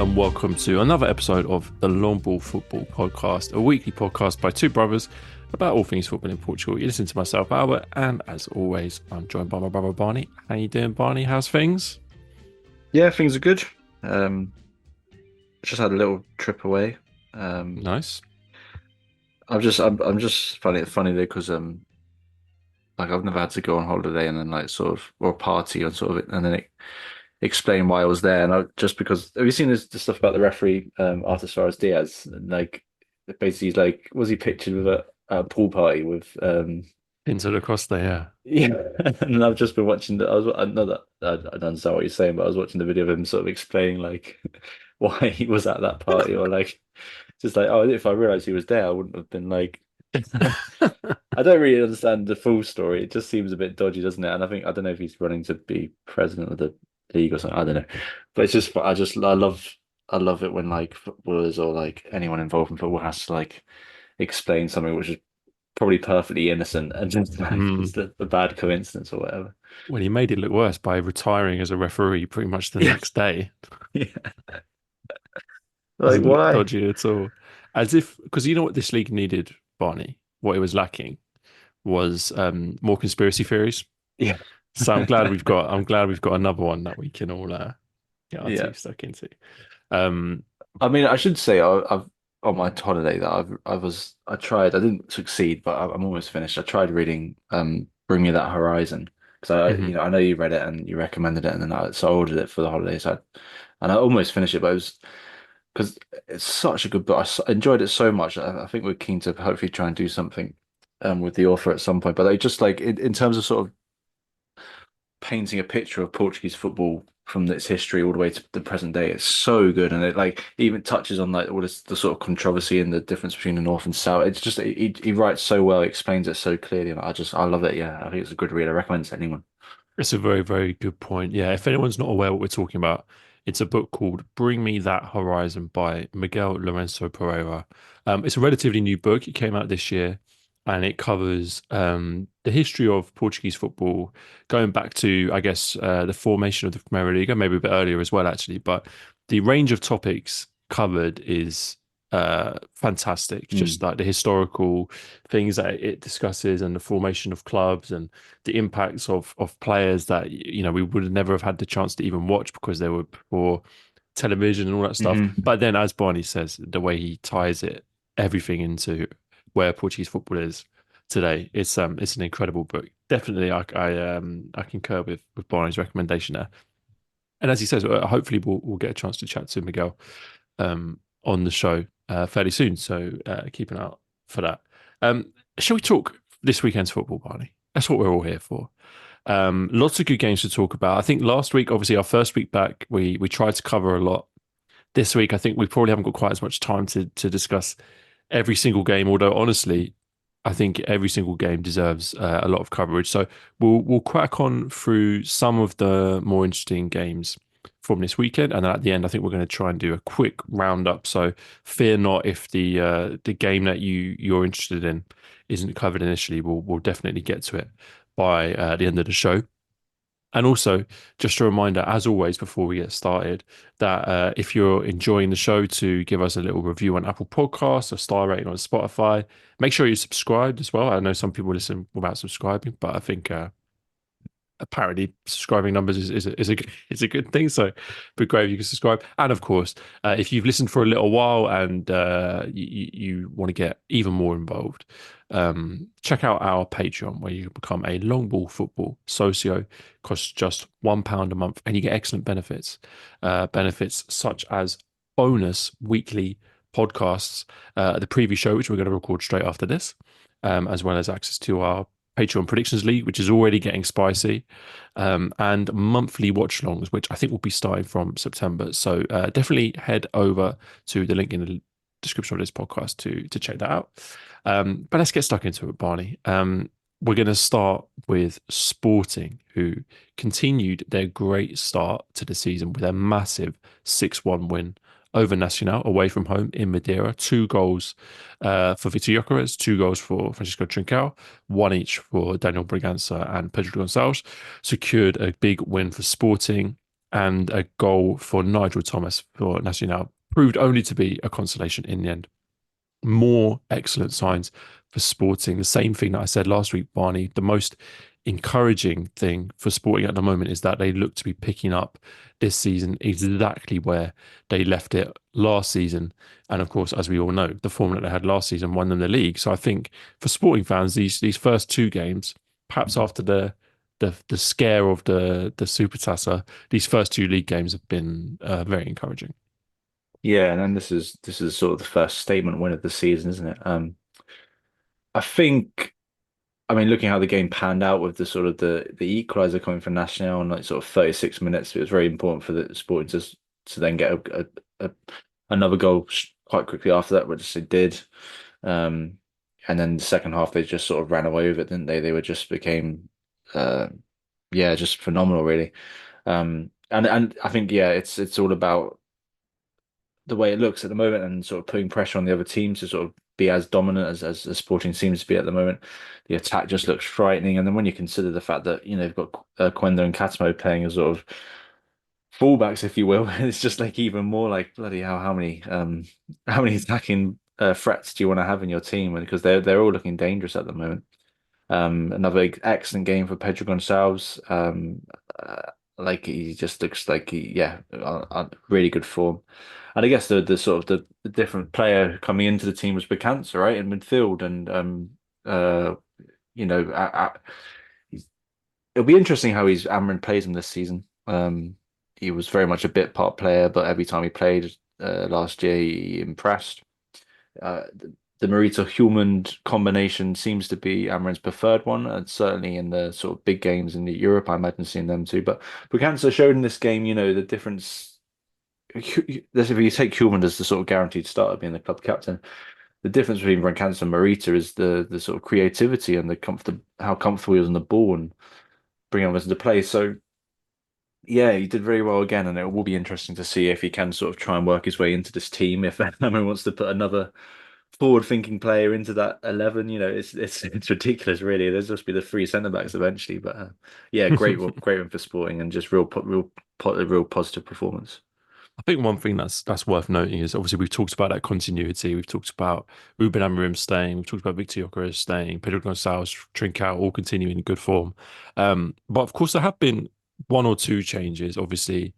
and welcome to another episode of the Long Ball Football Podcast, a weekly podcast by two brothers about all things football in Portugal. You listen to myself, Albert, and as always, I'm joined by my brother Barney. How you doing, Barney? How's things? Yeah, things are good. Just had a little trip away. Nice. I'm just funny though because like I've never had to go on holiday and then like sort of or a party and sort of and then explain why I was there and I just because have you seen this stuff about the referee Arthur Suarez Diaz and like basically he's like was he pictured with a pool party with Into the Costa, yeah. yeah and I've just been watching I know that I don't understand what you're saying but I was watching the video of him sort of explaining like why he was at that party or like just like oh if I realized he was there I wouldn't have been like I don't really understand the full story. It just seems a bit dodgy, doesn't it? And I don't know if he's running to be president of the league or something. I don't know. But it's just I love it when like footballers or like anyone involved in football has to like explain something which is probably perfectly innocent and just like Hmm. just a bad coincidence or whatever. Well, he made it look worse by retiring as a referee pretty much the Yeah. next day. Yeah. Like Doesn't look why? dodgy at all. As if, because you know what this league needed, Barney? What it was lacking was more conspiracy theories. Yeah. So I'm glad we've got another one that we can all get our Yeah. teeth stuck into. Um, I mean, I should say I've on my holiday that I tried. I didn't succeed, but I'm almost finished. I tried reading Bring Me That Horizon because mhm. I know you read it and you recommended it, and then so I ordered it for the holidays. And I almost finished it, but it was because it's such a good book. Enjoyed it so much. I think we're keen to hopefully try and do something with the author at some point. But I just like in terms of sort of painting a picture of Portuguese football from its history all the way to the present day. It's so good, and it like even touches on like all this the sort of controversy and the difference between the North and South. It's just he writes so well, he explains it so clearly, and I love it. Yeah, I think it's a good read. I recommend it to anyone. It's a very, very good point. Yeah, if anyone's not aware what we're talking about, it's a book called Bring Me That Horizon by Miguel Lourenço Pereira. It's a relatively new book. It came out this year and it covers the history of Portuguese football going back to, I guess, the formation of the Primeira Liga, maybe a bit earlier as well, actually. But the range of topics covered is fantastic. Just Mm. like the historical things that it discusses and the formation of clubs and the impacts of players that we would never have had the chance to even watch because they were before television and all that stuff. Hmm. But then, as Barney says, the way he ties it everything into where Portuguese football is today, it's an incredible book. Definitely, I concur with Barney's recommendation there. And as he says, hopefully we'll get a chance to chat to Miguel on the show fairly soon. So keep an eye out for that. Shall we talk this weekend's football, Barney? That's what we're all here for. Lots of good games to talk about. I think last week, obviously, our first week back, we tried to cover a lot. This week, I think we probably haven't got quite as much time to discuss every single game. Although, honestly, I think every single game deserves a lot of coverage. So we'll crack on through some of the more interesting games from this weekend, and then at the end, I think we're going to try and do a quick roundup. So fear not if the game that you're interested in isn't covered initially. We'll definitely get to it by the end of the show. And also, just a reminder, as always, before we get started, that if you're enjoying the show, to give us a little review on Apple Podcasts, a star rating on Spotify. Make sure you're subscribed as well. I know some people listen without subscribing, but I think apparently subscribing numbers is a good thing. So, be great if you can subscribe. And of course, if you've listened for a little while and you want to get even more involved, check out our Patreon where you become a long ball football socio. Costs just £1 a month, and you get excellent benefits. Benefits such as bonus weekly podcasts, the preview show, which we're going to record straight after this, as well as access to our Patreon Predictions League, which is already getting spicy, and monthly watch longs, which I think will be starting from September. So definitely head over to the link in the description of this podcast to check that out. But let's get stuck into it, Barney. We're going to start with Sporting, who continued their great start to the season with a massive 6-1 win over Nacional away from home in Madeira. Two goals for Vitor Gyökeres, two goals for Francisco Trincao, one each for Daniel Bragança and Pedro Gonçalves. Secured a big win for Sporting. and a goal for Nigel Thomas for Nacional proved only to be a consolation in the end. More excellent signs for Sporting. The same thing that I said last week, Barney. The most encouraging thing for Sporting at the moment is that they look to be picking up this season exactly where they left it last season. And of course, as we all know, the form that they had last season won them the league. So I think for Sporting fans, these first two games, perhaps after the scare of the Super Tassa, these first two league games have been very encouraging. Yeah, and then this is sort of the first statement win of the season, isn't it? I think. I mean, looking how the game panned out with the sort of the equaliser coming from Nacional in like sort of 36 minutes, it was very important for the Sporting to then get a another goal quite quickly after that, which they did. Um, and then the second half they just sort of ran away with it, didn't they? They were just became yeah, just phenomenal really. And I think yeah, it's all about the way it looks at the moment and sort of putting pressure on the other teams to sort of be as dominant as Sporting seems to be at the moment. The attack just looks frightening. And then when you consider the fact that, they've got Quenda and Catamo playing as sort of fullbacks, if you will, it's just like even more like bloody hell, how many attacking threats do you want to have in your team? And because they're all looking dangerous at the moment. Another excellent game for Pedro Gonçalves. Like he just looks like yeah, on really good form. And I guess the sort of the different player coming into the team was Becancer, right, in midfield, and uh, you know, he's, it'll be interesting how he's Amrin plays him this season. He was very much a bit part player, but every time he played last year, he impressed. The Marita Hulmand combination seems to be Amarin's preferred one, and certainly in the sort of big games in the Europe, I imagine seeing them too. But Braganza showed in this game, the difference. If you take Hulmand as the sort of guaranteed starter, being the club captain, the difference between Braganza and Marita is the sort of creativity and the comfort, how comfortable he was on the ball and bringing others into play. So yeah, he did very well again, and it will be interesting to see if he can sort of try and work his way into this team. If Amarin wants to put another forward-thinking player into that 11. It's ridiculous, really. There's just be the three centre backs eventually, but yeah, great one for Sporting and just real positive performance. I think one thing that's worth noting is obviously we've talked about that continuity. We've talked about Ruben Amorim staying. We've talked about Victor Gyökeres staying. Pedro Gonçalves, Trincao all continuing in good form. But of course there have been one or two changes. Obviously,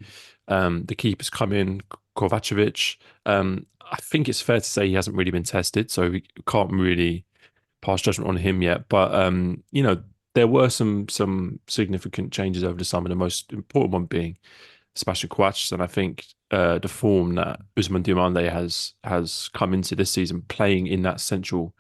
the keeper's come in, Kovacevic. I think it's fair to say he hasn't really been tested, so we can't really pass judgment on him yet. But there were some significant changes over the summer. The most important one being Sebastian Coates, and I think the form that Usman Diomande has come into this season, playing in that central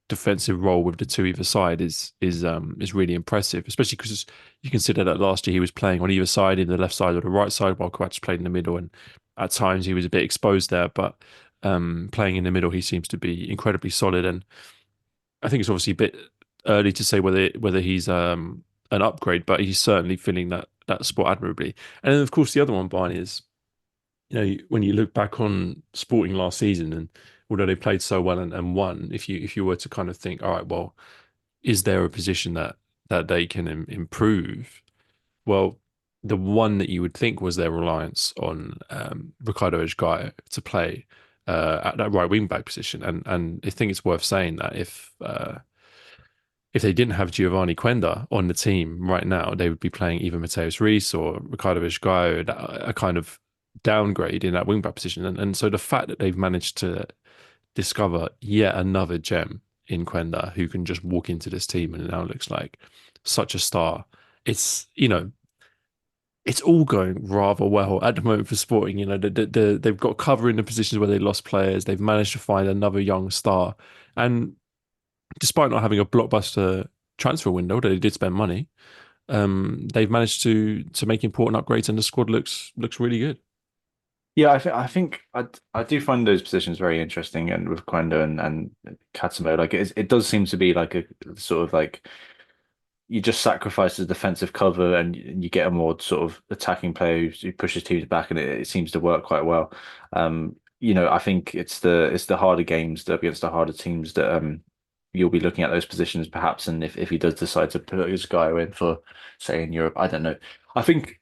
defensive role with the two either side, is really impressive. Especially because you consider that last year he was playing on either side, in the left side or the right side, while Coates played in the middle, and at times he was a bit exposed there. But playing in the middle, he seems to be incredibly solid, and I think it's obviously a bit early to say whether he's an upgrade, but he's certainly filling that spot admirably. And then of course the other one, Barney, is when you look back on Sporting last season, and although they played so well and won, if you were to kind of think, all right, well, is there a position that they can improve? Well, the one that you would think was their reliance on Ricardo Esgaio to play at that right wing back position, and I think it's worth saying that if they didn't have Giovanni Quenda on the team right now, they would be playing either Mateus Reis or Ricardo Esgaio, a kind of downgrade in that wing back position. And so the fact that they've managed to discover yet another gem in Quenda who can just walk into this team and it now looks like such a star. It's all going rather well at the moment for Sporting. They've got cover in the positions where they lost players. They've managed to find another young star, and despite not having a blockbuster transfer window, they did spend money. They've managed to make important upgrades, and the squad looks really good. Yeah, I think I do find those positions very interesting, and with Quendo and Katamo, like it does seem to be like a sort of like you just sacrifice the defensive cover and you get a more sort of attacking player who pushes teams back, and it seems to work quite well. I think it's the harder games that against the harder teams that you'll be looking at those positions perhaps, and if he does decide to put his guy in for say in Europe, I don't know. I think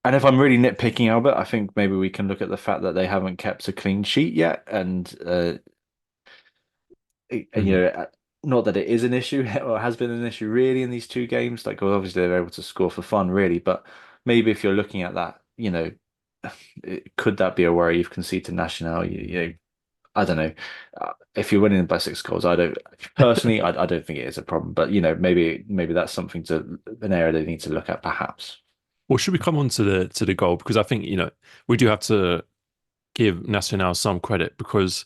And if I'm really nitpicking Albert, I think maybe we can look at the fact that they haven't kept a clean sheet yet, and and Mhm. not that it is an issue or has been an issue really in these two games. Like, well, obviously they're able to score for fun, really, but maybe if you're looking at that, could that be a worry you've conceded to Nacional? I don't know. If you're winning by 6 goals, I don't personally, I don't think it is a problem. But maybe that's something to an area they need to look at, perhaps. Well, should we come on to the goal? Because I think, we do have to give Nacional some credit because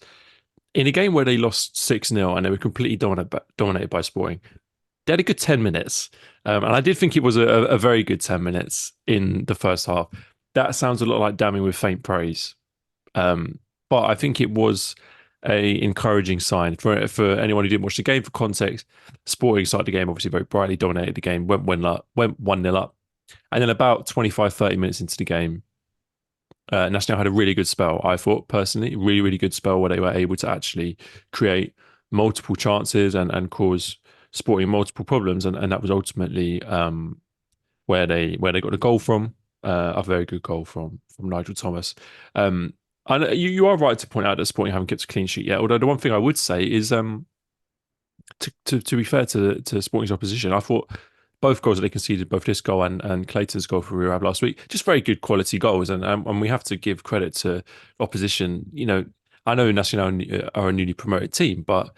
in a game where they lost 6-0 and they were completely dominated by Sporting, they had a good 10 minutes. And I did think it was a very good 10 minutes in the first half. That sounds a lot like damning with faint praise. Um, but I think it was a encouraging sign for anyone who didn't watch the game. For context, Sporting started the game obviously very brightly, dominated the game, went 1-0 up. And then about 25, 30 minutes into the game, Nacional had a really good spell, I thought personally, really, really good spell where they were able to actually create multiple chances and cause Sporting multiple problems. And that was ultimately where they got the goal from, a very good goal from Nigel Thomas. And you are right to point out that Sporting haven't kept a clean sheet yet. Although the one thing I would say is to be fair to Sporting's opposition, I thought both goals that they conceded, both this goal and Clayton's goal for Real last week, just very good quality goals. And we have to give credit to opposition. I know Nacional are a newly promoted team, but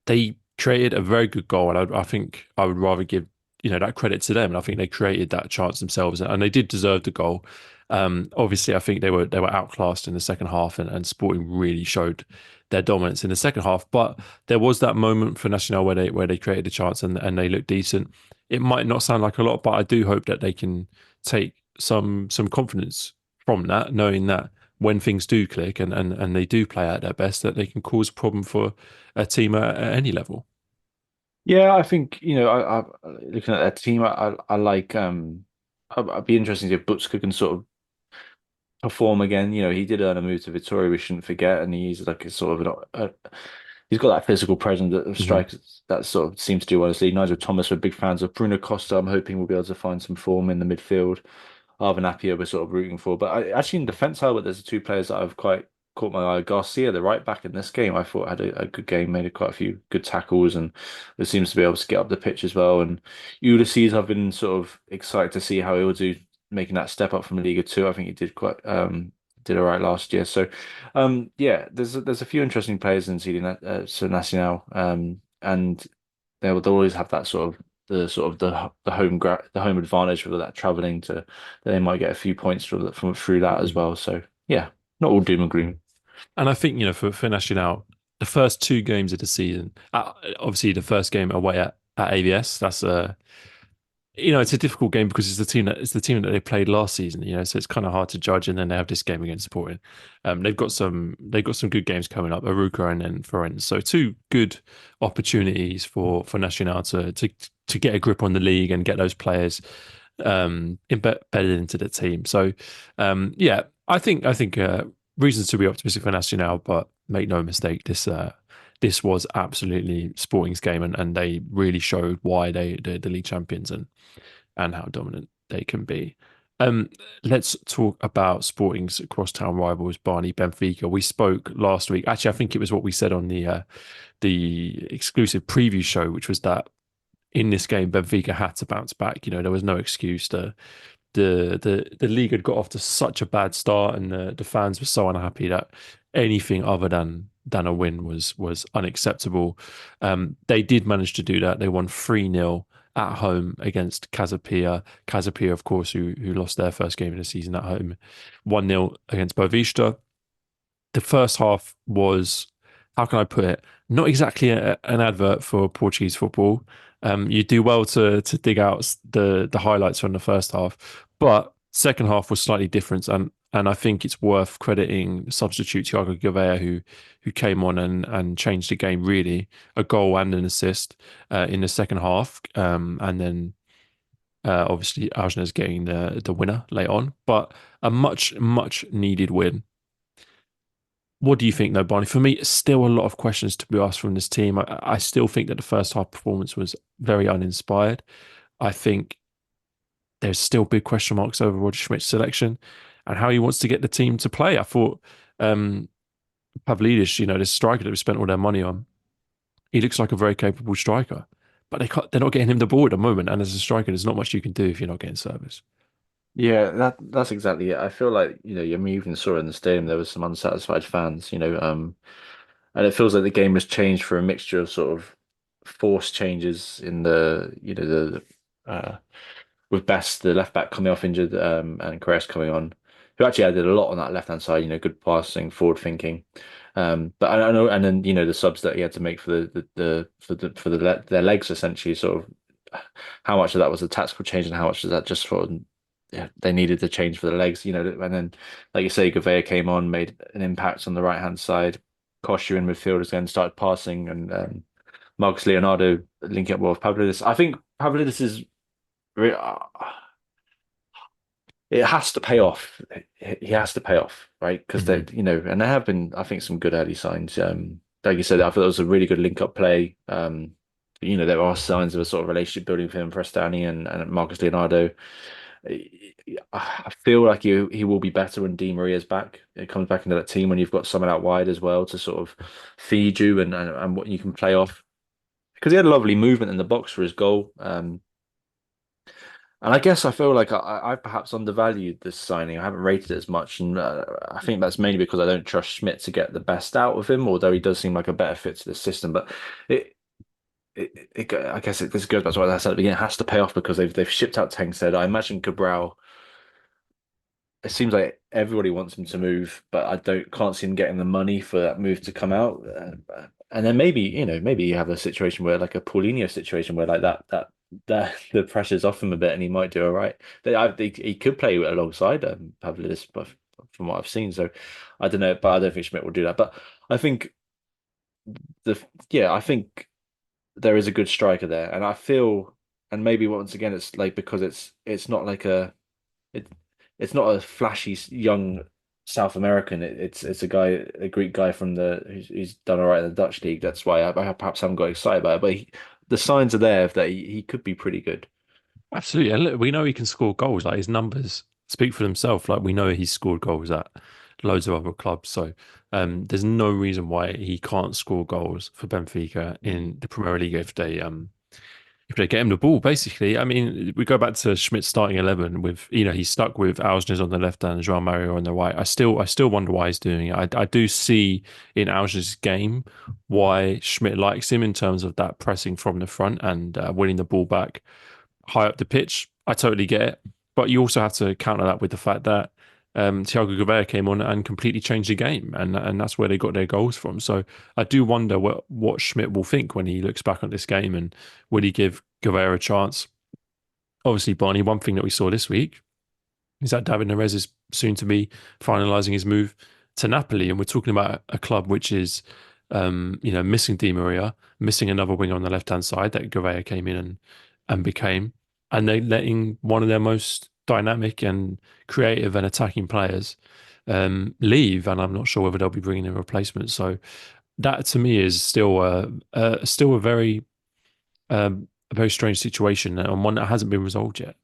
they created a very good goal, and I think I would rather give that credit to them. And I think they created that chance themselves, and they did deserve the goal. Obviously, I think they were outclassed in the second half, and Sporting really showed their dominance in the second half. But there was that moment for Nacional where they created a chance and they looked decent. It might not sound like a lot, but I do hope that they can take some confidence from that, knowing that when things do click and they do play at their best, that they can cause a problem for a team at any level. Yeah, I think I looking at their team, I like I'd be interested if Butska can sort of perform again. He did earn a move to Vittoria, we shouldn't forget, and he's like a sort of he's got that physical presence of Mhm. strikers that sort of seems to do honestly. Nigel Thomas, we're big fans of Bruno Costa. I'm hoping we'll be able to find some form in the midfield. Arvin Appiah we're sort of rooting for. But actually in defence, Albert, there's two players that I've quite caught my eye. Garcia, the right back in this game, I thought had a good game, made quite a few good tackles, and it seems to be able to get up the pitch as well. And Ulysses, I've been sort of excited to see how he'll do making that step up from Liga 2. I think he did all right last year. So yeah, there's a few interesting players in CD Nacional, and they'll always have that sort of the home advantage with that traveling to they might get a few points from through that as Mhm. well. So yeah, not all doom and gloom. And I think, for Nacional, the first two games of the season, obviously the first game away at AVS, that's it's a difficult game because it's the team that they played last season, so it's kind of hard to judge. And then they have this game against Sporting. They've got some good games coming up, Aruca and then Florence. So two good opportunities for Nacional to get a grip on the league and get those players embedded into the team. So yeah, I think reasons to be optimistic for Nacional, but make no mistake, this was absolutely Sporting's game, and they really showed why they're the league champions and how dominant they can be. Um, let's talk about Sporting's crosstown rivals, Barney Benfica. We spoke last week. Actually, I think it was what we said on the exclusive preview show, which was that in this game, Benfica had to bounce back. There was no excuse. The league had got off to such a bad start, and the fans were so unhappy that anything other than a win was unacceptable. They did manage to do that. They won 3-0 at home against Casa Pia. Casa Pia, of course, who lost their first game of the season at home, 1-0 against Boavista. The first half was, how can I put it, not exactly an advert for Portuguese football. You do well to dig out the highlights from the first half, but second half was slightly different, and I think it's worth crediting substitute Thiago Gouveia who came on and changed the game really, a goal and an assist in the second half, and then obviously Arsenal's getting the winner late on, but a much needed win. What do you think, though, Barney? For me, still a lot of questions to be asked from this team. I still think that the first half performance was very uninspired. I think there's still big question marks over Roger Schmidt's selection and how he wants to get the team to play. I thought um, Pavlidis, this striker that we spent all their money on, he looks like a very capable striker, but they're not getting him the ball at the moment. And as a striker, there's not much you can do if you're not getting service. Yeah, that's exactly it. I feel like, I mean, even saw in the stadium there was some unsatisfied fans, and it feels like the game has changed for a mixture of sort of forced changes in with Best, the left back coming off injured, and Carres coming on, who actually added a lot on that left hand side, good passing, forward thinking. But I know, and then the subs that he had to make for their legs essentially, sort of how much of that was a tactical change and how much of that just for yeah, they needed to change for the legs, and then like you say, Gouveia came on, made an impact on the right hand side. Koscielny in midfield again started passing, and Marcus Leonardo linking up well with Pavlidis. I think Pavlidis is re- it has to pay off. He has to pay off, right? Because Hmm. and there have been, I think, some good early signs. Like you said, I thought it was a really good link-up play. There are signs of a sort of relationship building for him, Prestani and Marcus Leonardo. I feel like he will be better when Di Maria's back. It comes back into that team when you've got someone out wide as well to sort of feed you and what you can play off. Because he had a lovely movement in the box for his goal. And I guess I feel like I perhaps undervalued this signing. I haven't rated it as much, and I think that's mainly because I don't trust Schmidt to get the best out of him. Although he does seem like a better fit to the system, but it, I guess this goes back to what I said at the beginning. It has to pay off because they've shipped out Tengsted. I imagine Cabral. It seems like everybody wants him to move, but I can't see him getting the money for that move to come out. And then maybe you have a situation where like a Paulinho situation where like that the pressure's off him a bit and he might do all right. He could play alongside Pavlidis, but from what I've seen, so I don't know, but I don't think Schmidt will do that. But I think the I think there is a good striker there, and I feel, and maybe once again it's like because it's not like it it's not a flashy young South American. It's a Greek guy from who's done all right in the Dutch league. That's why I perhaps haven't got excited about it. But the signs are there that he could be pretty good. Absolutely. And look, we know he can score goals. Like his numbers speak for themselves. Like we know he's scored goals at loads of other clubs. So there's no reason why he can't score goals for Benfica in the Primeira Liga if they get him the ball, basically. I mean, we go back to Schmidt's starting 11 with, he's stuck with Ausnes on the left and João Mario on the right. I still wonder why he's doing it. I do see in Ausnes' game why Schmidt likes him in terms of that pressing from the front and winning the ball back high up the pitch. I totally get it. But you also have to counter that with the fact that Thiago Gouveia came on and completely changed the game, and that's where they got their goals from. So I do wonder what Schmidt will think when he looks back on this game, and will he give Gouveia a chance? Obviously, Barney, one thing that we saw this week is that David Neres is soon to be finalising his move to Napoli, and we're talking about a club which is, missing Di Maria, missing another winger on the left hand side that Gouveia came in and became, and they're letting one of their most dynamic and creative and attacking players leave, and I'm not sure whether they'll be bringing in replacements. So that to me is still a very strange situation and one that hasn't been resolved yet.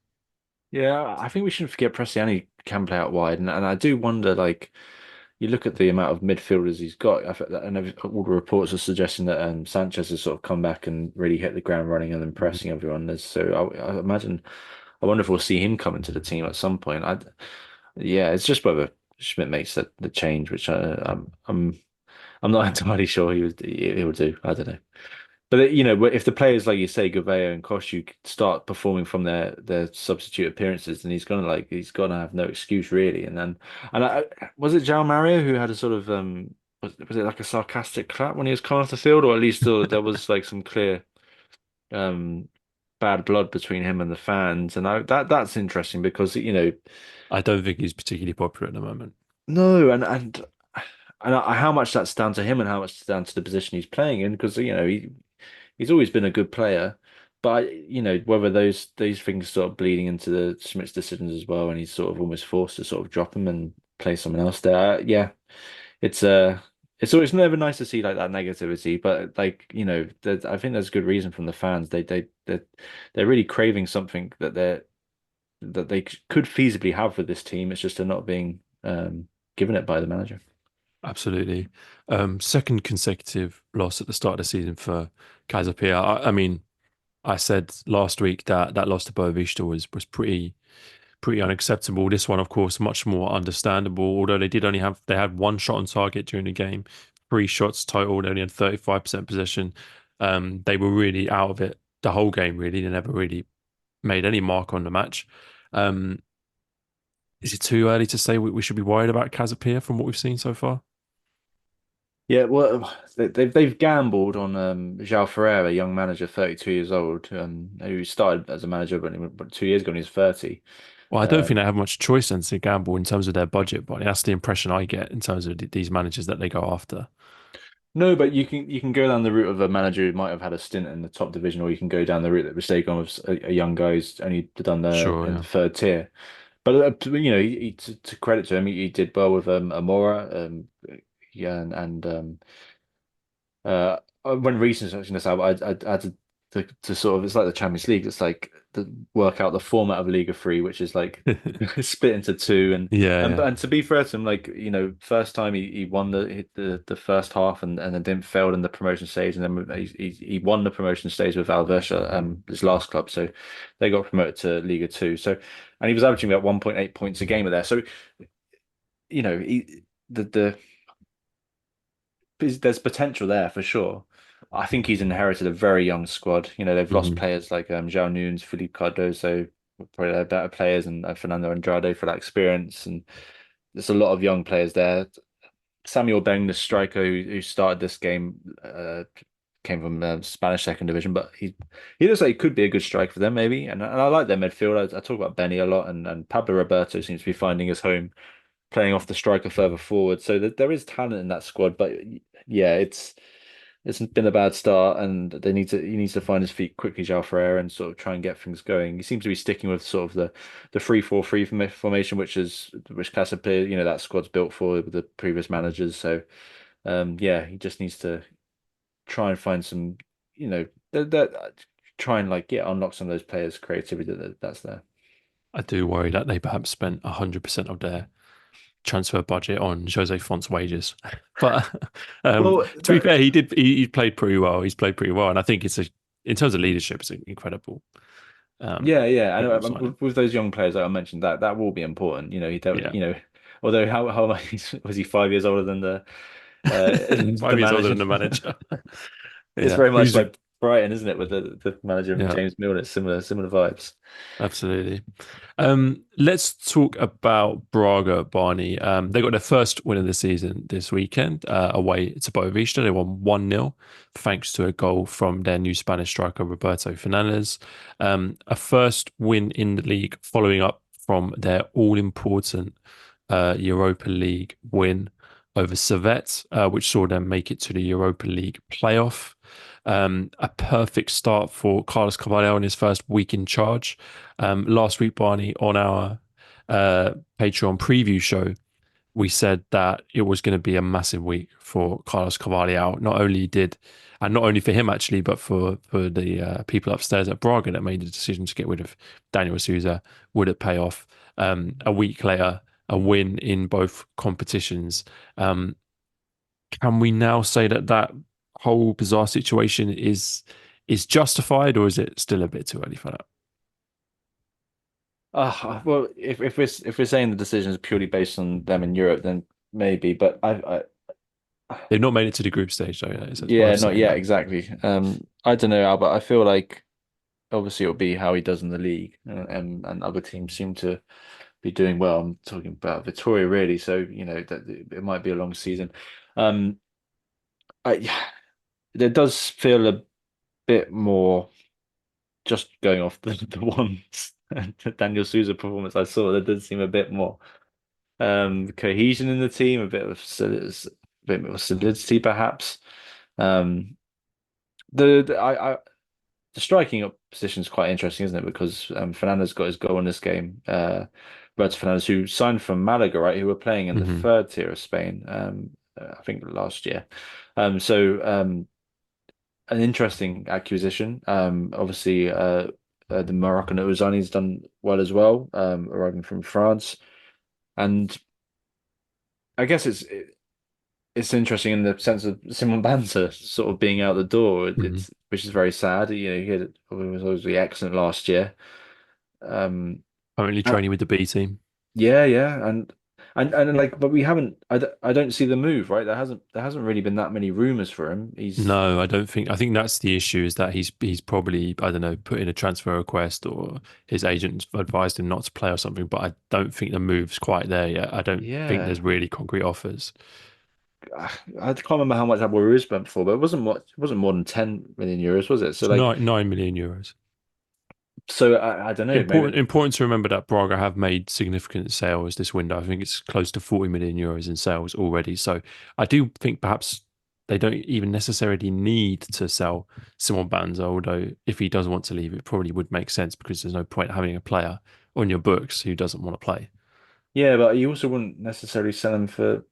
Yeah, I think we shouldn't forget Prestiani can play out wide, and I do wonder like. You look at the amount of midfielders he's got, and all the reports are suggesting that Sanchez has sort of come back and really hit the ground running and impressing everyone. So I imagine, I wonder if we'll see him come into the team at some point. Yeah, it's just whether Schmidt makes the change, which I'm not entirely sure he would do. I don't know. But if the players like you say, Gouveia and Koscielny start performing from their substitute appearances, then he's gonna have no excuse really. Was it João Mario who had a sort of was it like a sarcastic clap when he was coming off the field, or at least there was like some clear um bad blood between him and the fans, and that's interesting because I don't think he's particularly popular at the moment. no, how much that's down to him and how much it's down to the position he's playing in because he's always been a good player, but whether those things start bleeding into the Schmidt's decisions as well, and he's sort of almost forced to sort of drop him and play someone else there. Yeah, it's it's always never nice to see like that negativity, but like I think there's good reason from the fans. They're really craving something that that they could feasibly have with this team. It's just they're not being given it by the manager. Absolutely. Second consecutive loss at the start of the season for Casa Pia. I mean, I said last week that that loss to Boavista was pretty unacceptable. This one, of course, much more understandable. Although they had one shot on target during the game, three shots total. They only had 35% possession. They were really out of it the whole game. Really, they never really made any mark on the match. Um, is it too early to say we should be worried about Casapia from what we've seen so far? Yeah, well, they've gambled on João Ferreira, young manager, 32 years old, who started as a manager but 2 years ago when he was 30. Well, I don't Uh, think they have much choice then to gamble in terms of their budget, but that's the impression I get in terms of these managers that they go after. no, but you can go down the route of a manager who might have had a stint in the top division, or you can go down the route that was taken with a young guy who's only done the Sure, in the yeah. third tier. But to credit to him, he did well with Amora, yeah, and when researching this out, I had to sort of, it's like the Champions League. It's like to work out the format of Liga 3, which is like split into two. And Yeah, and yeah. and to be fair to him, like first time he won the first half and then didn't failed in the promotion stage, and then he won the promotion stage with Alverca, his last club. So they got promoted to Liga 2. So and he was averaging about 1.8 points a game there. So the there's potential there for sure. I think he's inherited a very young squad. They've lost Mhm. players like João Nunes, Felipe Cardoso, probably their better players, and Fernando Andrade for that experience. And there's a lot of young players there. Samuel Beng, the striker who started this game, came from Spanish second division, but he looks like he could be a good striker for them, maybe. And I like their midfield. I talk about Benny a lot, and Pablo Roberto seems to be finding his home playing off the striker further forward. So there is talent in that squad, but yeah, it's been a bad start, and he needs to find his feet quickly, João Ferreira, and sort of try and get things going. He seems to be sticking with sort of the 3-4-3 formation, which Casa Pia, that squad's built for with the previous managers. So yeah, he just needs to try and find some, that try and like unlock some of those players' creativity that's there. I do worry that they perhaps spent 100% of their transfer budget on Jose Font's wages. But Well, to be that fair, he played pretty well. He's played pretty well, and I think in terms of leadership, it's an incredible yeah. I know incredible signing. with those young players that I mentioned, that will be important. He don't, Yeah, although how was he 5 years older than the 5 years older manager? than the manager. It's Yeah, very much who's a like Brighton, isn't it, with the manager and yeah. James Milner, similar vibes. Absolutely. Let's talk about Braga, Barney. They got their first win of the season this weekend away to Boavista. They won 1-0 thanks to a goal from their new Spanish striker, Roberto Fernandez. A first win in the league following up from their all-important Europa League win over Servette, which saw them make it to the Europa League playoff. A perfect start for Carlos Carvalhal in his first week in charge. Last week, Barney, on our Patreon preview show, we said that it was going to be a massive week for Carlos Carvalhal. Not only for him actually, but for the people upstairs at Braga that made the decision to get rid of Daniel Souza. Would it pay off? A week later, a win in both competitions. Um, can we now say that that whole bizarre situation is justified, or is it still a bit too early for that? Well, if we're saying the decision is purely based on them in Europe, then maybe. But They've not made it to the group stage, though. So it's yeah, worth not saying yet that. exactly. I don't know, Albert. I feel like obviously it'll be how he does in the league, and other teams seem to be doing well. I'm talking about Victoria really, so that it might be a long season. Um, I There does feel a bit more just going off the one Daniel Souza performance I saw. There does seem a bit more cohesion in the team, a bit more solidity perhaps. Um, the striking up position is quite interesting, isn't it? Because Fernandez got his goal in this game. Roberto Fernandez, who signed from Malaga, right? Who were playing in the Hmm. third tier of Spain, I think last year. So an interesting acquisition. Obviously, the Moroccan Uzani's done well as well, arriving from France. And I guess it's interesting in the sense of Simon Banter sort of being out the door. Mhm. It's which is very sad. You know, he was obviously excellent last year. Um, Currently uh, training with the B team. yeah, yeah, and like, but we haven't. I don't see the move, right? There hasn't really been that many rumors for him. He's No, I don't think. I think that's the issue is that he's probably, I don't know, put in a transfer request or his agent advised him not to play or something. But I don't think the move's quite there yet. I don't think yeah. there's really concrete offers. I can't remember how much Abu spent before, but it wasn't more than 10 million euros, was it? So It's like, nine million euros. I don't know, maybe. Important to remember that Braga have made significant sales this window. I think it's close to 40 million euros in sales already. So I do think perhaps they don't even necessarily need to sell Simon Banza, although if he does want to leave, it probably would make sense because there's no point having a player on your books who doesn't want to play. Yeah, but you also wouldn't necessarily sell him for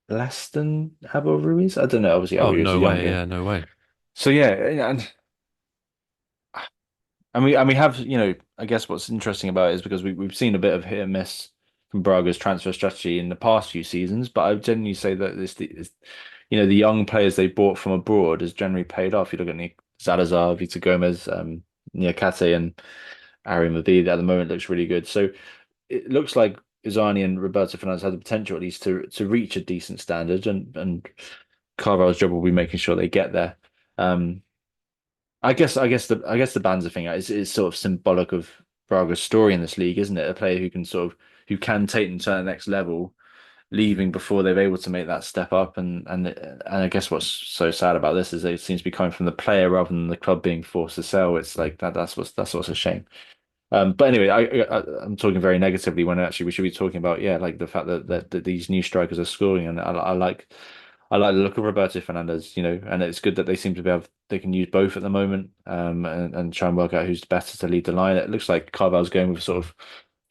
less than Abel Ruiz. I don't know. Obviously, Abel Oh, Ruiz no is way. younger. Yeah, no way. So yeah, and we have, I guess what's interesting about it is because we've seen a bit of hit and miss from Braga's transfer strategy in the past few seasons, but I would genuinely say that the young players they bought from abroad has generally paid off. You look at Salazar, Victor Gomez, Niakate, and Ari Mavid at the moment looks really good. So it looks like Izani and Roberto Fernandez have the potential at least to reach a decent standard, and Carvalhal's job will be making sure they get there. Um, I guess the Banza thing is sort of symbolic of Braga's story in this league, isn't it? A player who can take them to the next level, leaving before they're able to make that step up, and I guess what's so sad about this is that it seems to be coming from the player rather than the club being forced to sell. It's like that. That's what's a shame. But anyway, I'm talking very negatively when actually we should be talking about, yeah, like the fact that these new strikers are scoring, and I like the look of Roberto Fernandez, and it's good that they seem to they can use both at the moment, and try and work out who's better to lead the line. It looks like Carvalho's going with sort of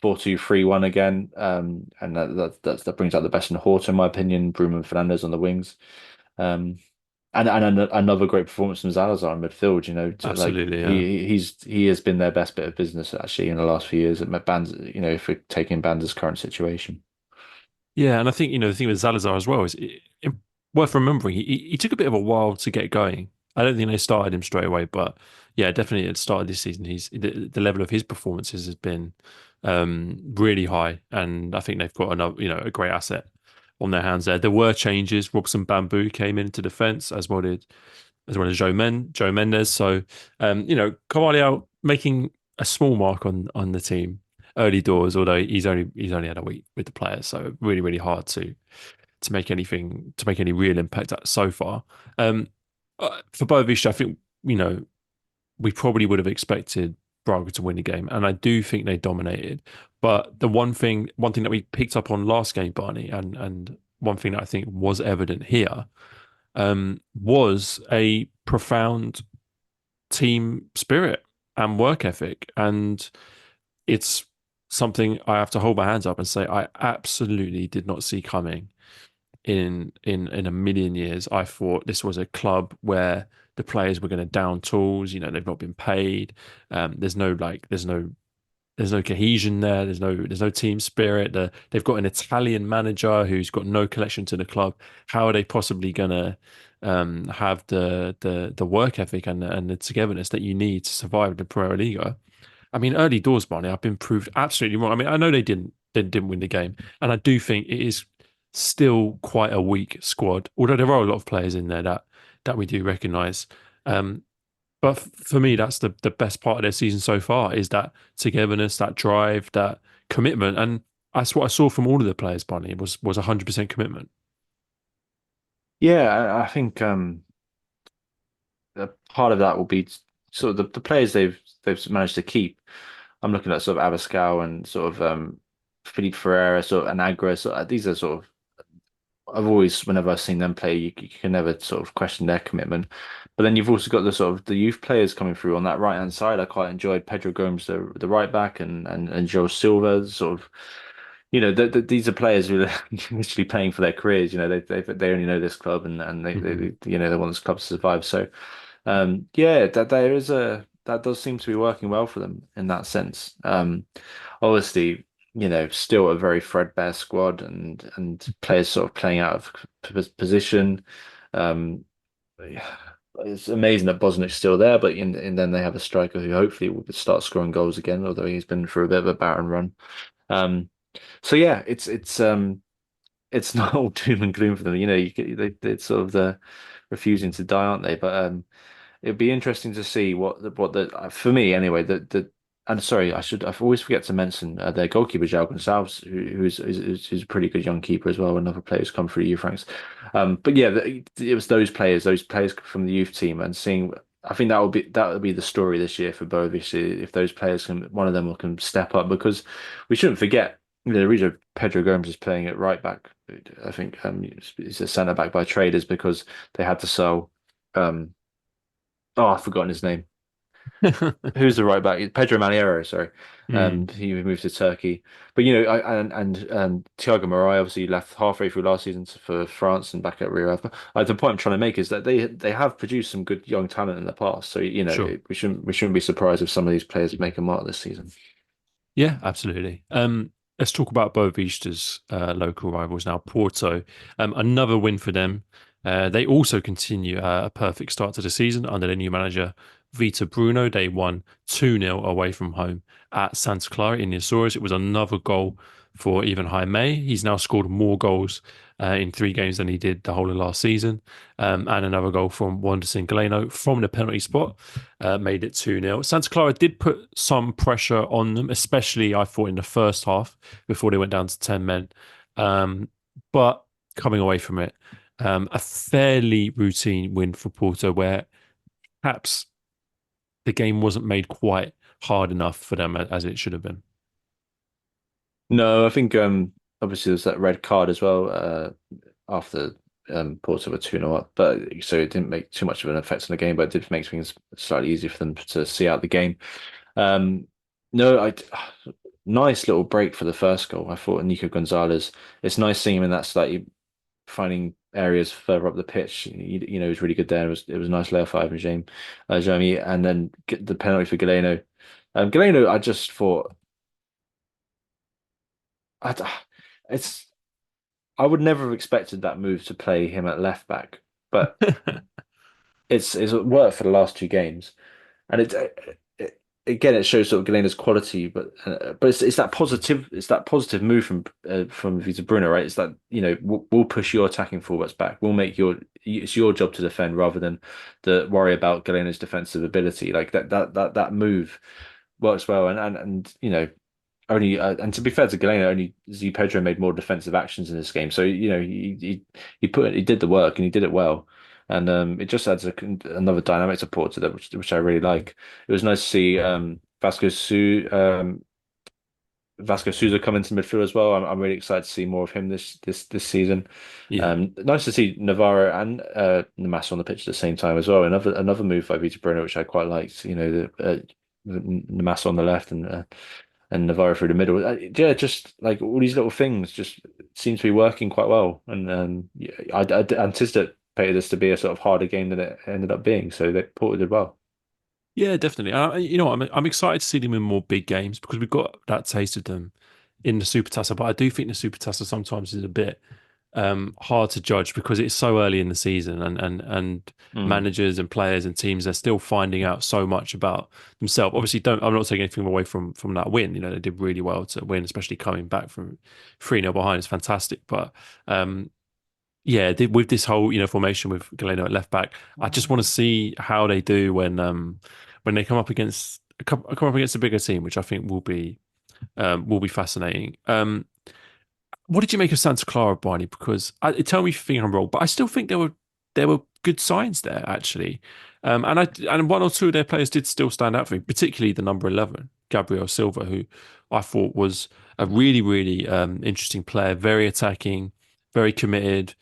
4-2-3-1 again, and that brings out the best in Horta, in my opinion. Bruno and Fernandez on the wings. Um, and another great performance from Salazar in midfield. Like Absolutely. Yeah. he has been their best bit of business actually in the last few years at Bands. If we're taking Bands' current situation. Yeah, and I think the thing with Salazar as well is worth remembering. He took a bit of a while to get going. I don't think they started him straight away, but yeah, definitely at the start of this season, the level of his performances has been really high, and I think they've got another a great asset on their hands there. There were changes. Robson Bamboo came into defence as well as Joe Mendes. So Carvalhal making a small mark on the team early doors, although he's only had a week with the players, so really really hard to make any real impact so far. Um, for Boavista, I think we probably would have expected Braga to win the game, and I do think they dominated. But the one thing that we picked up on last game, Barney, and one thing that I think was evident here, was a profound team spirit and work ethic, and it's something I have to hold my hands up and say I absolutely did not see coming in a million years. I thought this was a club where the players were going to down tools. They've not been paid. There's no cohesion there. There's no team spirit. They've got an Italian manager who's got no connection to the club. How are they possibly gonna have the work ethic and the togetherness that you need to survive in the Primeira Liga? I mean, early doors, Barney, I've been proved absolutely wrong. I mean, I know they didn't win the game, and I do think it is still quite a weak squad. Although there are a lot of players in there that we do recognise. But for me, that's the best part of their season so far is that togetherness, that drive, that commitment, and that's what I saw from all of the players. Barney was 100% commitment. Yeah, I think a part of that will be sort of the players they've managed to keep. I'm looking at sort of Abascal and sort of Felipe Ferreira, sort of Anagra. These are sort of I've always, whenever I've seen them play, you can never sort of question their commitment. But then you've also got the sort of the youth players coming through on that right hand side. I quite enjoyed Pedro Gomes, the right back, and Joe Silva. Sort of, these are players who are literally playing for their careers. They only know this club, and they Hmm. they want this club to survive. So, yeah, that there is a that does seem to be working well for them in that sense. Obviously, still a very threadbare squad and players sort of playing out of position. Um, yeah, it's amazing that Bosnick's still there, but and then they have a striker who hopefully will start scoring goals again, although he's been through a bit of a barren run. Um, so yeah, it's not all doom and gloom for them. It's sort of the refusing to die, aren't they? But it'd be interesting to see what the for me anyway. The and sorry, I always forget to mention their goalkeeper João Gonçalves, who's a pretty good young keeper as well. Another player who's come through the youth ranks. But yeah, it was those players from the youth team, and seeing. I think that would be the story this year for Bovic if those players one of them can step up because we shouldn't forget. The reason Pedro Gomes is playing at right back, I think, he's a centre back by trade is because they had to sell. Um, oh, I've forgotten his name. Who's the right back? Pedro Maniero, sorry. Mm, He moved to Turkey. But and Thiago Morais obviously left halfway through last season for France and back at Rio Ave. The point I'm trying to make is that they have produced some good young talent in the past. So sure. we shouldn't be surprised if some of these players make a mark this season. Yeah, absolutely. Let's talk about Boavista's local rivals now, Porto. Another win for them. They also continue a perfect start to the season under their new manager, Vita Bruno. They won 2-0 away from home at Santa Clara in the Azores. It was another goal for Ivan Jaime. He's now scored more goals in 3 games than he did the whole of last season. And another goal from Wanderson Galeno from the penalty spot made it 2-0. Santa Clara did put some pressure on them, especially I thought in the first half before they went down to 10 men. But coming away from it, a fairly routine win for Porto where perhaps the game wasn't made quite hard enough for them as it should have been. No, I think obviously there's that red card as well after Porto were 2-0 up, but so it didn't make too much of an effect on the game, but it did make things slightly easier for them to see out the game. Um, no, nice little break for the first goal. I thought Nico Gonzalez. It's nice seeing him in that slightly finding areas further up the pitch. He was really good there. It was a nice layoff for Ivan Jamie, and then get the penalty for Galeno. Galeno, I just thought. I, it's I would never have expected that move to play him at left back, but it's worked for the last 2 games, and again it shows sort of Galena's quality, but it's that positive move from Vita Bruno, right? It's that we'll push your attacking forwards back, we'll make it's your job to defend rather than the worry about Galena's defensive ability. Like that move works well, and only and to be fair to Galeno, only Z Pedro made more defensive actions in this game. So he did the work and he did it well, and it just adds another dynamic support to that, which I really like. It was nice to see Vasco Souza come into midfield as well. I'm really excited to see more of him this season. Yeah. Nice to see Navarro and Namas on the pitch at the same time as well. Another move by Vitor Bruno, which I quite liked. Namas on the left and Navarro through the middle. Yeah, just like all these little things just seem to be working quite well. And yeah, I anticipated this to be a sort of harder game than it ended up being. So they Porto did well. Yeah, definitely. I'm excited to see them in more big games because we've got that taste of them in the Supertassa. But I do think the Supertassa sometimes is a bit hard to judge because it's so early in the season, and Mm. managers and players and teams are still finding out so much about themselves. Obviously, don't I'm not taking anything away from that win. They did really well to win, especially coming back from 3-0 behind. It's fantastic, but yeah, with this whole formation with Galeno at left back, I just want to see how they do when they come up against come up against a bigger team, which I think will be fascinating. What did you make of Santa Clara, Barney? Because tell me if you think I'm wrong, but I still think there were good signs there actually, and one or two of their players did still stand out for me, particularly the number 11, Gabriel Silva, who I thought was a really really interesting player, very attacking, very committed,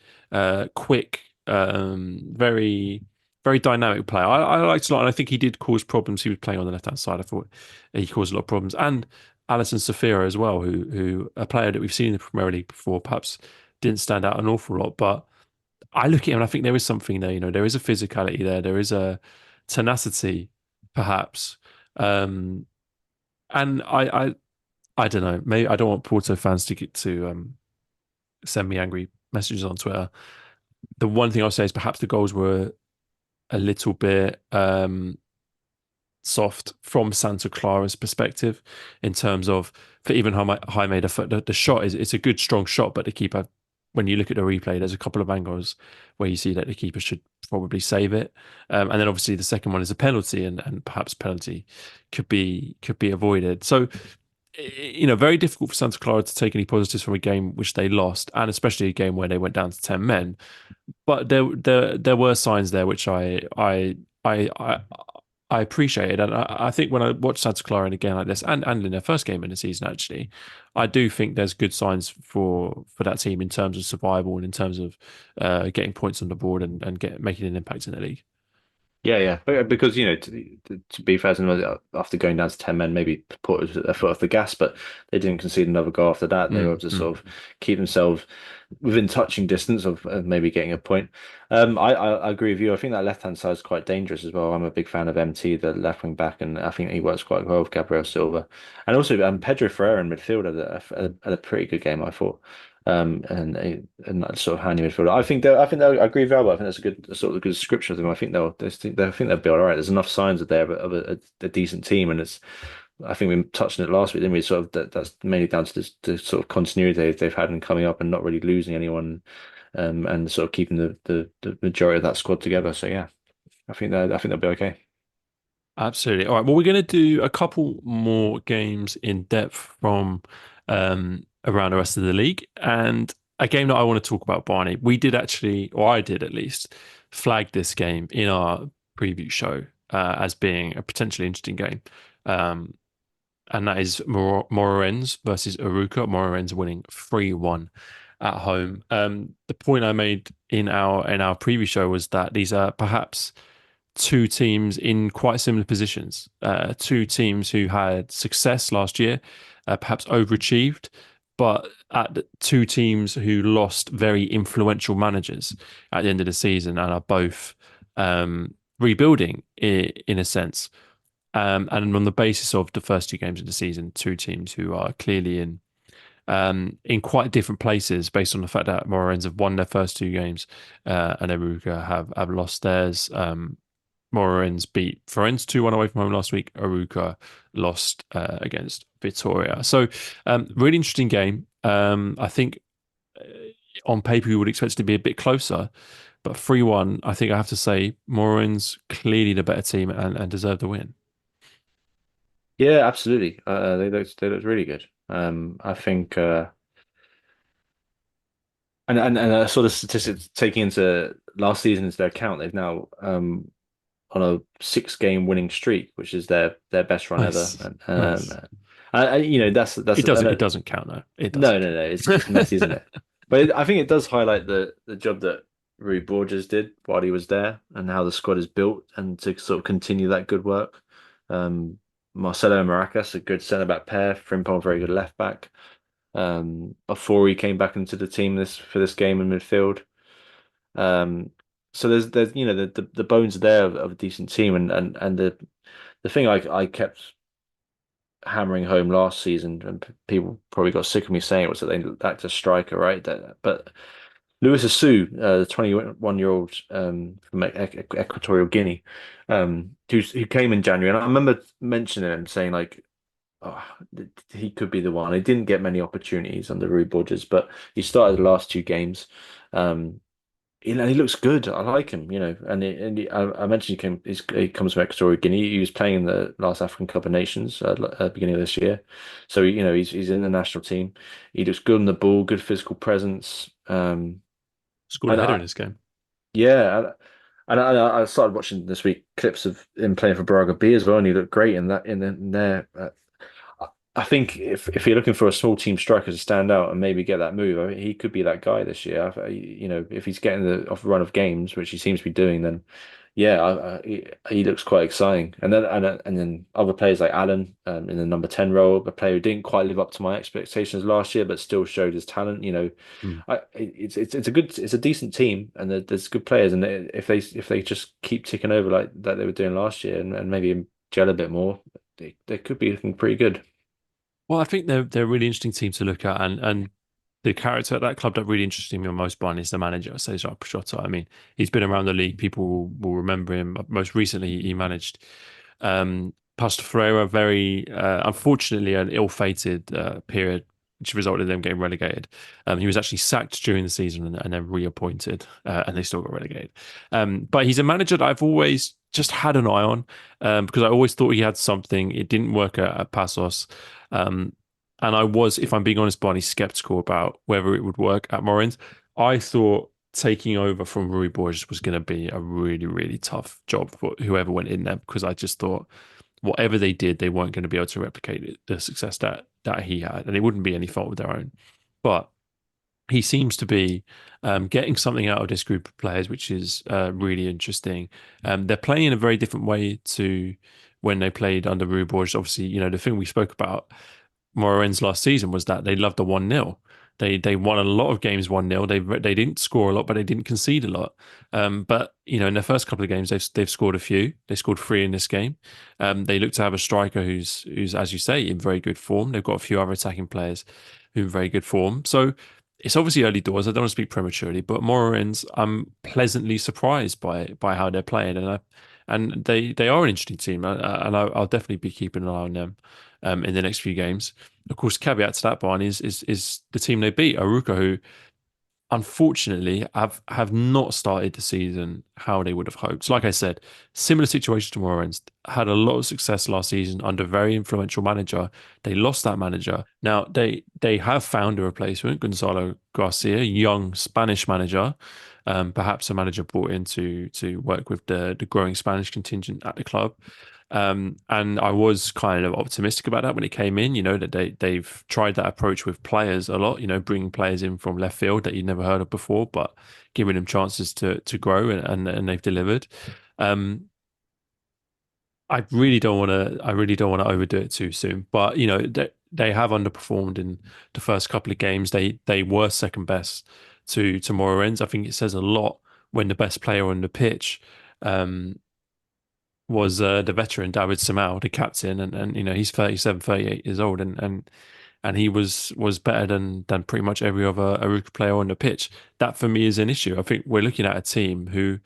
quick, very very dynamic player. I liked a lot, and I think he did cause problems. He was playing on the left hand side. I thought he caused a lot of problems, and Alison Safira as well, who a player that we've seen in the Premier League before, perhaps didn't stand out an awful lot. But I look at him and I think there is something there. There is a physicality there. There is a tenacity perhaps. Um, and I don't know. Maybe I don't want Porto fans to get to send me angry messages on Twitter. The one thing I'll say is perhaps the goals were a little bit soft from Santa Clara's perspective in terms of for even Jaime made the shot is it's a good strong shot, but the keeper when you look at the replay, there's a couple of angles where you see that the keeper should probably save it, and then obviously the second one is a penalty, and perhaps penalty could be avoided. So very difficult for Santa Clara to take any positives from a game which they lost, and especially a game where they went down to 10 men. But there were signs there which I I appreciated, and I think when I watch Santa Clara in a game like this, and in their first game in the season, actually, I do think there's good signs for that team in terms of survival and in terms of getting points on the board and making an impact in the league. Yeah, yeah, because to be fair to them, after going down to 10 men, maybe put their foot off the gas, but they didn't concede another goal after that. They were Mm, able to mm. sort of keep themselves within touching distance of maybe getting a point. I agree with you. I think that left-hand side is quite dangerous as well. I'm a big fan of MT, the left wing back, and I think he works quite well with Gabriel Silva, and also Pedro Ferreira in midfield had a pretty good game, I thought. And that sort of handy midfielder. I think I agree with Alba. I think that's a good sort of good description of them. I think they'll be all right. There's enough signs of there of a decent team, and it's I think we touched on it last week, didn't we? Sort of that's mainly down to the sort of continuity they've had in coming up and not really losing anyone, and sort of keeping the majority of that squad together. So yeah, I think they'll be okay. Absolutely. All right. Well, we're going to do a couple more games in depth from around the rest of the league. And a game that I want to talk about, Barney, we did actually, or I did at least, flag this game in our preview show as being a potentially interesting game. Um, and that is Moreirense versus Arouca. Moreirense winning 3-1 at home. The point I made in our preview show was that these are perhaps two teams in quite similar positions. Two teams who had success last year, perhaps overachieved, but two teams who lost very influential managers at the end of the season and are both rebuilding in a sense. And on the basis of the first two games of the season, two teams who are clearly in quite different places based on the fact that Moreirense have won their first two games and Eruga have lost theirs. Moreirense beat Florence 2-1 away from home last week. Arouca lost against Vitoria. So, really interesting game. I think on paper we would expect it to be a bit closer, but 3-1, I think I have to say Moreirense clearly the better team and deserve the win. Yeah, absolutely. They looked really good. I think and sort of statistics taking into last season into their account, they've now on a 6 game winning streak, which is their best run ever. Nice, And nice. that's It doesn't. It doesn't count though. It doesn't. no, it's messy, isn't it? But I think it does highlight the job that Rui Borges did while he was there and how the squad is built and to sort of continue that good work. Marcelo and Maracas, a good centre back pair. Frimpong, very good left back. Before he came back into the team for this game in midfield. Um, so there's the bones are there of a decent team and the thing I kept hammering home last season and people probably got sick of me saying it was that they lacked a striker, right? But Luis Asu, the 21-year-old from Equatorial Guinea, who came in January, and I remember mentioning him saying like, oh, he could be the one. He didn't get many opportunities under Rui Borges, but he started the last 2 games. Um, he looks good. I like him, I mentioned he comes from Equatorial Guinea. He was playing in the last African Cup of Nations beginning of this year, so he's in the national team. He looks good on the ball, good physical presence. Scored a And header in this game. yeah, I started watching this week clips of him playing for Braga B as well, and he looked great in that in there. I think if you're looking for a small team striker to stand out and maybe get that move, I mean, he could be that guy this year. If he's getting the off run of games, which he seems to be doing, then yeah, he looks quite exciting. And then other players like Allen in the number 10 role, a player who didn't quite live up to my expectations last year, but still showed his talent. Mm. It's a decent team, and there's good players. And if they just keep ticking over like that they were doing last year, and maybe gel a bit more, they could be looking pretty good. Well, I think they're a really interesting team to look at, and the character at that club that really interests me most, Brian, is the manager, Cesar Peixoto. I mean, he's been around the league. People will remember him. Most recently, he managed Pastor Ferreira, very unfortunately an ill-fated period, which resulted in them getting relegated. He was actually sacked during the season and then reappointed, and they still got relegated. But he's a manager that I've always just had an eye on because I always thought he had something. It didn't work at Passos. Um, and I was, if I'm being honest, Barney, skeptical about whether it would work at Morins. I thought taking over from Rui Borges was going to be a really, really tough job for whoever went in there because I just thought whatever they did, they weren't going to be able to replicate the success that he had, and it wouldn't be any fault of their own. But he seems to be getting something out of this group of players, which is really interesting. They're playing in a very different way to when they played under Rui Borges. Obviously, the thing we spoke about Moreiren's last season was that they loved the 1-0. They won a lot of games 1-0. They didn't score a lot, but they didn't concede a lot. But in their first couple of games, they've scored a few. They scored 3 in this game. They look to have a striker who's as you say in very good form. They've got a few other attacking players who are in very good form. So it's obviously early doors. I don't want to speak prematurely, but Moreiren's I'm pleasantly surprised by how they're playing, and they are an interesting team, and I'll definitely be keeping an eye on them in the next few games. Of course, caveat to that, Barney, is the team they beat, Aruca, who unfortunately have not started the season how they would have hoped. So like I said, similar situation to Morens, had a lot of success last season under a very influential manager. They lost that manager. Now they have found a replacement, Gonzalo Garcia, young Spanish manager, perhaps a manager brought in to work with the growing Spanish contingent at the club. And I was kind of optimistic about that when it came in, that they've tried that approach with players a lot, bringing players in from left field that you'd never heard of before, but giving them chances to grow and they've delivered. Um, I really don't want to overdo it too soon, but they have underperformed in the first couple of games. They were second best to Moreirense. I think it says a lot when the best player on the pitch was the veteran David Samau, the captain, and he's 37, 38 years old, and he was better than pretty much every other Aruca player on the pitch. That for me is an issue. I think we're looking at a team who,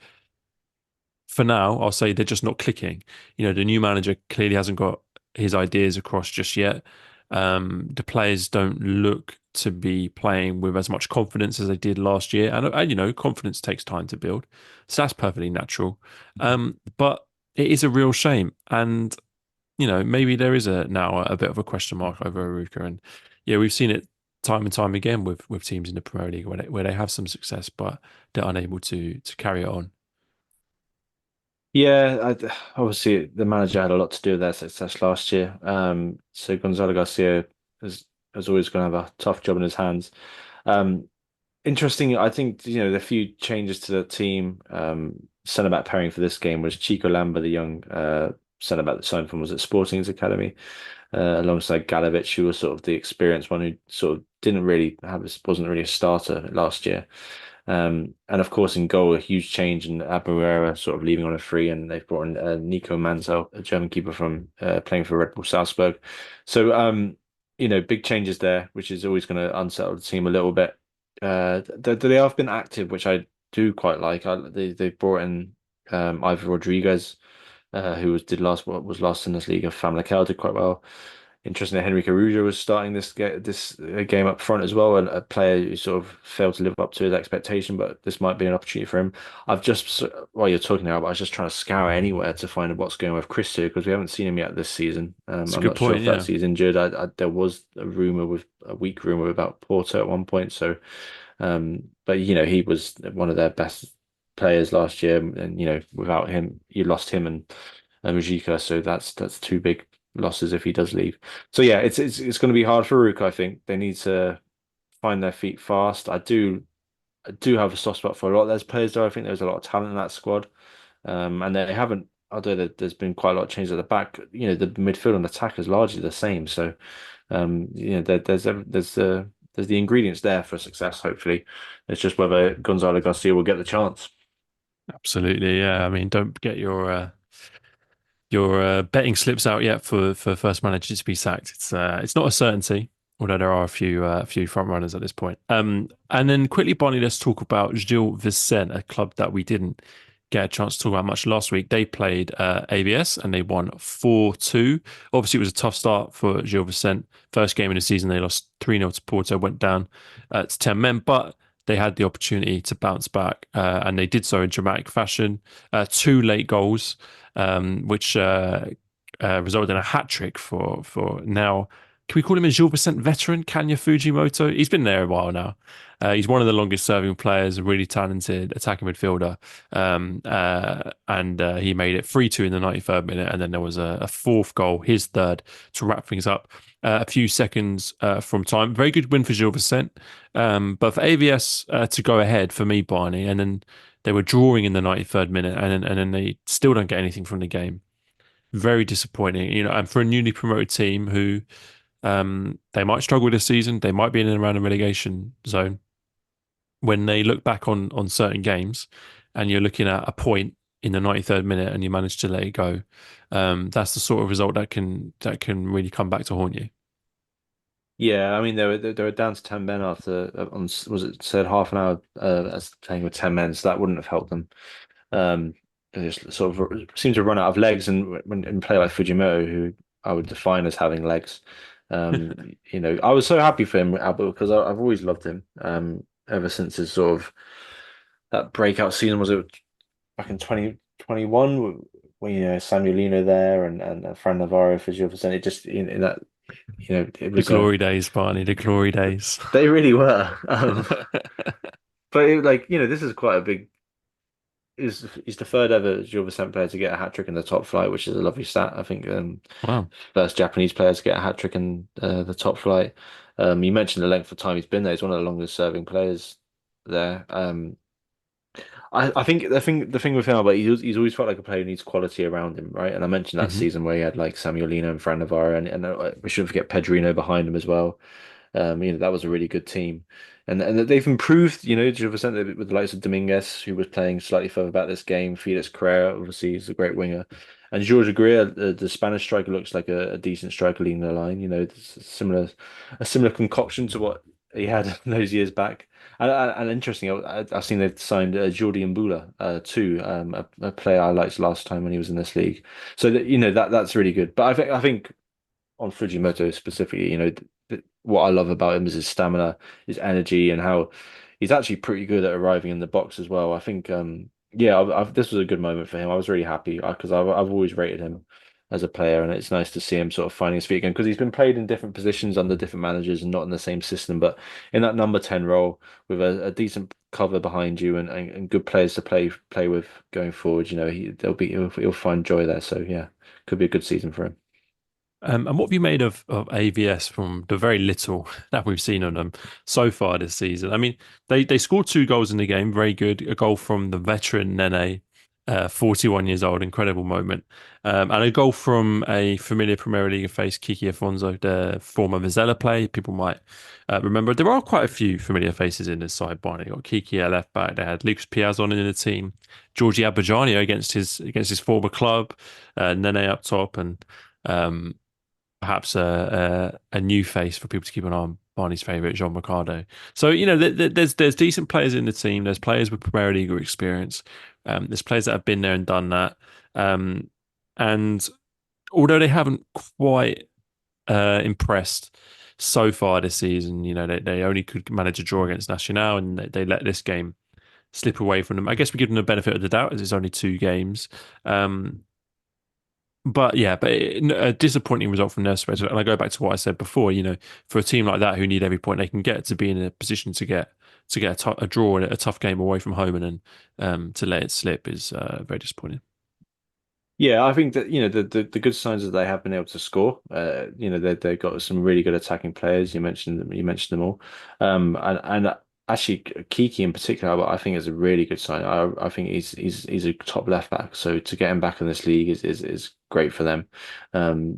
for now, I'll say they're just not clicking. The new manager clearly hasn't got his ideas across just yet. The players don't look to be playing with as much confidence as they did last year, and confidence takes time to build, so that's perfectly natural. But it is a real shame, and maybe there is now a bit of a question mark over Aruca, and yeah, we've seen it time and time again with teams in the Premier League where they have some success, but they're unable to carry it on. Yeah, obviously the manager had a lot to do with their success last year. So Gonzalo Garcia has always going to have a tough job in his hands. Um, Interesting. I think the few changes to the team. Centre back pairing for this game was Chico Lamba, the young centre back that signed from was it Sporting's academy, alongside Galovic, who was sort of the experienced one who sort of didn't really wasn't really a starter last year. And of course, in goal, a huge change in Abuera sort of leaving on a free, and they've brought in Nico Mansell, a German keeper from playing for Red Bull Salzburg. So, big changes there, which is always going to unsettle the team a little bit. They have been active, which I do quite like. They brought in Ivor Rodriguez, who what was last in this league of Famalicão, did quite well. Interesting that Henrique Araujo was starting this game up front as well, and a player who sort of failed to live up to his expectation, but this might be an opportunity for him. I've just, while you're talking now, I was just trying to scour anywhere to find out what's going on with Christo because we haven't seen him yet this season. It's a I'm good not sure point, if yeah. that's he's injured. There was a weak rumor about Porto at one point, so but he was one of their best players last year, and without him, you lost him and Mujica, so that's two big losses if he does leave. So yeah, it's going to be hard for Rook. I think they need to find their feet fast. I do have a soft spot for a lot of those players, though. I think there's a lot of talent in that squad, and they haven't. Although there's been quite a lot of changes at the back, the midfield and attack is largely the same. So, there's the ingredients there for success. Hopefully, it's just whether Gonzalo Garcia will get the chance. Absolutely, yeah. I mean, don't get Your betting slips out yet for first manager to be sacked. It's not a certainty, although there are a few front runners at this point. And then quickly, Bonnie, let's talk about Gil Vicente, a club that we didn't get a chance to talk about much last week. They played ABS and they won 4-2. Obviously, it was a tough start for Gil Vicente. First game of the season, they lost 3-0 to Porto, went down to 10 men, but they had the opportunity to bounce back, and they did so in dramatic fashion. Two late goals, which resulted in a hat trick for now. Can we call him a Gil Vicente veteran, Kanya Fujimoto? He's been there a while now. He's one of the longest serving players, a really talented attacking midfielder. And he made it 3-2 in the 93rd minute. And then there was a fourth goal, his third, to wrap things up. A few seconds from time. Very good win for Gil Vicente. But for AVS to go ahead for me, Barney, and then they were drawing in the 93rd minute, and then they still don't get anything from the game. Very disappointing, and for a newly promoted team who they might struggle this season, they might be in and around the relegation zone. When they look back on certain games, and you're looking at a point in the 93rd minute, and you manage to let it go, that's the sort of result that can really come back to haunt you. Yeah, I mean they were down to 10 men after was it said half an hour as playing with 10 men, so that wouldn't have helped them. They just sort of seemed to run out of legs, and when in play like Fujimoto, who I would define as having legs, I was so happy for him, Albert, because I've always loved him. Ever since his sort of that breakout season, was it back in 2021 when Samuelino there and Fran Navarro for Gil Vicente, it just in that it The was glory days, Barney, the glory days. they really were. But this is quite a big. He's the third ever Gil Vicente player to get a hat trick in the top flight, which is a lovely stat. I think Wow. first Japanese player to get a hat trick in the top flight. You mentioned the length of time he's been there. He's one of the longest serving players there. I think the thing with him, but he's always felt like a player who needs quality around him, right? And I mentioned that Hmm. season where he had like Samuelino and Fran Navarro, and we shouldn't forget Pedrino behind him as well. That was a really good team, and they've improved. To an extent with the likes of Dominguez, who was playing slightly further back this game. Felix Carrera, obviously, is a great winger, and Jorge Aguirre, the Spanish striker, looks like a decent striker leading the line. It's a similar concoction to what he had those years back. And interesting, I've seen they've signed Jordi Mbula too, a player I liked last time when he was in this league. So that's really good. But I think on Fujimoto specifically, what I love about him is his stamina, his energy, and how he's actually pretty good at arriving in the box as well. I think, yeah, this was a good moment for him. I was really happy because I've always rated him as a player, and it's nice to see him sort of finding his feet again because he's been played in different positions under different managers and not in the same system, but in that number 10 role with a decent cover behind you and good players to play with going forward, he'll find joy there. So yeah, could be a good season for him. And what have you made of AVS from the very little that we've seen of them so far this season? I mean, they scored two goals in the game, very good. A goal from the veteran Nene, 41 years old, incredible moment. And a goal from a familiar Primeira Liga face, Kiki Afonso, the former Vizela player. People might remember. There are quite a few familiar faces in this side, Barney. They got Kiki at left back. They had Lucas Piazon in the team, Georgie Abadjania against his former club, Nene up top, and perhaps a new face for people to keep an eye on. Barney's favourite, Jean Mercado. So there's decent players in the team. There's players with Premier League experience. There's players that have been there and done that. And although they haven't quite impressed so far this season, they only could manage a draw against Nacional, and they let this game slip away from them. I guess we give them the benefit of the doubt as it's only two games. But yeah, a disappointing result from their side. And I go back to what I said before. For a team like that who need every point they can get to be in a position to get a draw in a tough game away from home, and then to let it slip is very disappointing. Yeah, I think that the good signs that they have been able to score. They've got some really good attacking players. You mentioned them. You mentioned them all. And actually Kiki in particular, I think is a really good sign. I think he's a top left back. So to get him back in this league is great for them.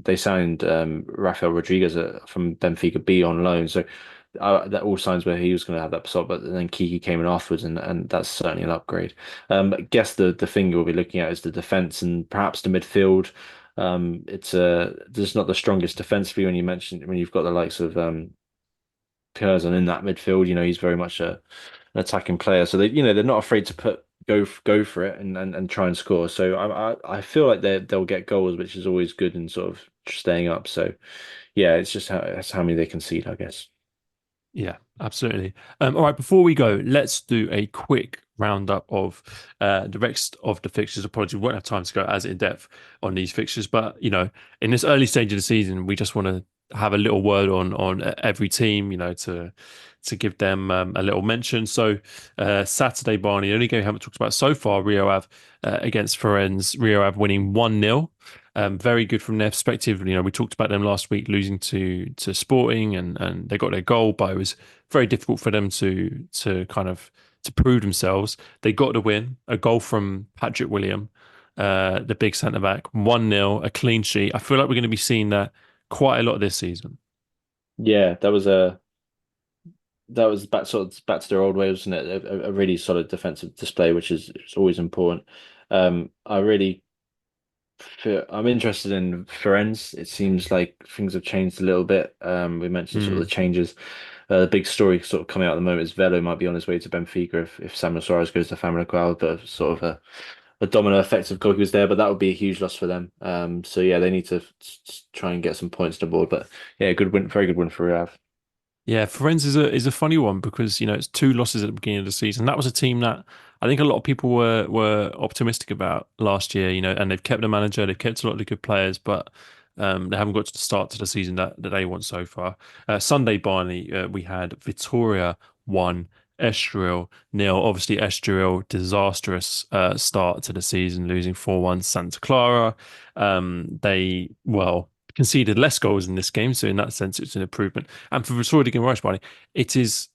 They signed Rafael Rodriguez from Benfica B on loan. So that all signs where he was going to have that spot, but then Kiki came in afterwards, and that's certainly an upgrade. I guess the thing you'll be looking at is the defense and perhaps the midfield. It's just not the strongest defensively when you mentioned when you've got the likes of Curzon in that midfield. He's very much an attacking player, so they're not afraid to go for it and try and score. So I feel like they'll get goals, which is always good and sort of staying up. So yeah, it's just that's how many they concede, I guess. Yeah, absolutely. All right, before we go, let's do a quick roundup of the rest of the fixtures. Apologies, we won't have time to go as in depth on these fixtures, but in this early stage of the season, we just want to have a little word on every team, to give them a little mention. So Saturday, Barney, the only game we haven't talked about so far, Rio Ave against Firenze. Rio Ave winning 1-0. Very good from their perspective. We talked about them last week losing to Sporting, and they got their goal, but it was very difficult for them to kind of to prove themselves. They got the win, a goal from Patrick William, the big centre back, 1-0, a clean sheet. I feel like we're going to be seeing that quite a lot this season. Yeah, that was back to their old ways, wasn't it? A really solid defensive display, which is always important. I really I'm interested in Firenze. It seems like things have changed a little bit. We mentioned sort of the Mm. changes. The big story sort of coming out at the moment is Velo might be on his way to Benfica if Samuel Suarez goes to Famalicão, but sort of a domino effect of goalkeepers there. But that would be a huge loss for them. So yeah, they need to try and get some points on the board. But yeah, good win, very good win for Real. Yeah, Firenze is a funny one because it's two losses at the beginning of the season. That was a team that I think a lot of people were optimistic about last year. And they've kept the manager, they've kept a lot of the good players, but they haven't got to the start to the season that they want so far. Sunday, Barney, we had Vitoria 1, Estoril 0. Obviously, Estoril disastrous start to the season, losing 4-1 Santa Clara. They conceded less goals in this game, so in that sense, it's an improvement. And for Victoria against Barney, it is